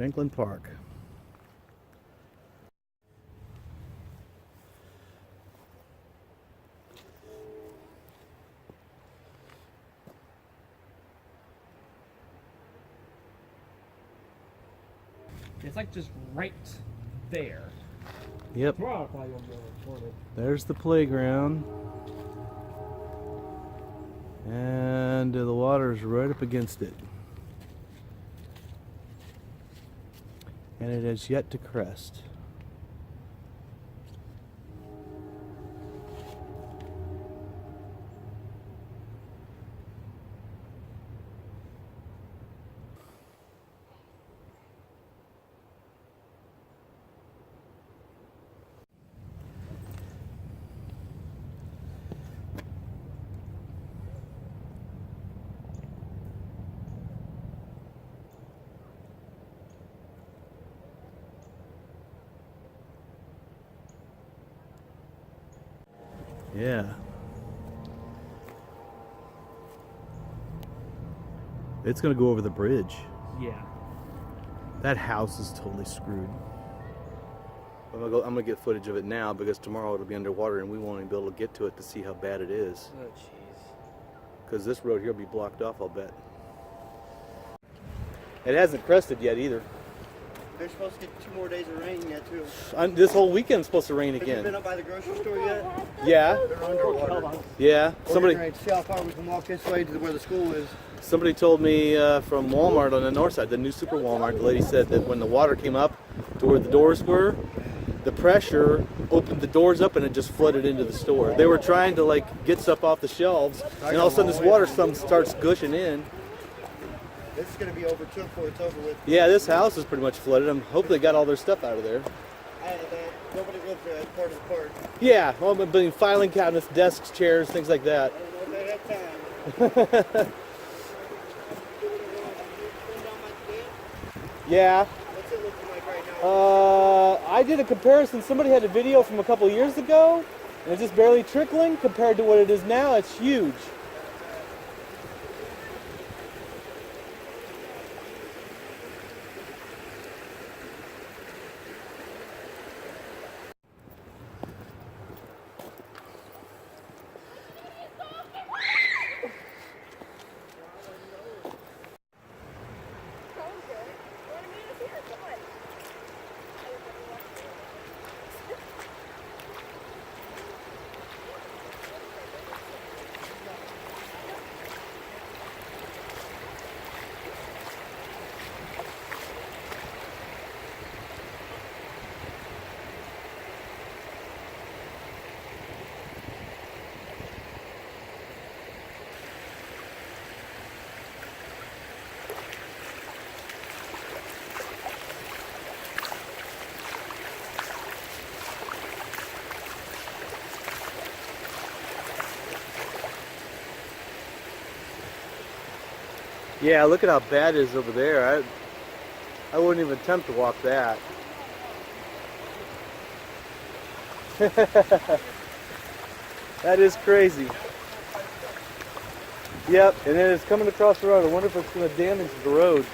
Shanklin Park. It's like just right there. Yep. Tomorrow I'll probably won't be able to record it. There's the playground. And the water's right up against it. And it has yet to crest. Yeah. It's gonna go over the bridge. Yeah. That house is totally screwed. I'm gonna get footage of it now because tomorrow it'll be underwater and we won't even be able to get to it to see how bad it is. Oh, jeez. Because this road here will be blocked off, I'll bet. It hasn't crested yet either. They're supposed to get 2 more days of rain yet too. This whole weekend's supposed to rain Have you again. been up by the grocery store yet? Yeah. They're underwater. Yeah. Somebody to see how far we can walk this way to where the school is. Somebody told me from Walmart on the north side, the new super Walmart, the lady said that when the water came up to where the doors were, the pressure opened the doors up and it just flooded into the store. They were trying to like get stuff off the shelves and all of a sudden this water starts gushing in. This is going to be overtook before it's over with. Yeah, this house is pretty much flooded. I'm hoping they got all their stuff out of there. Nobody lives there. That's part of the park. Yeah, well, I've been filing cabinets, desks, chairs, things like that. I don't know if they have time. Yeah. What's it looking like right now? I did a comparison. Somebody had a video from a couple years ago, and it's just barely trickling compared to what it is now. It's huge. Yeah, look at how bad it is over there. I wouldn't even attempt to walk that. That is crazy. Yep, and then it's coming across the road. I wonder if it's going to damage the road.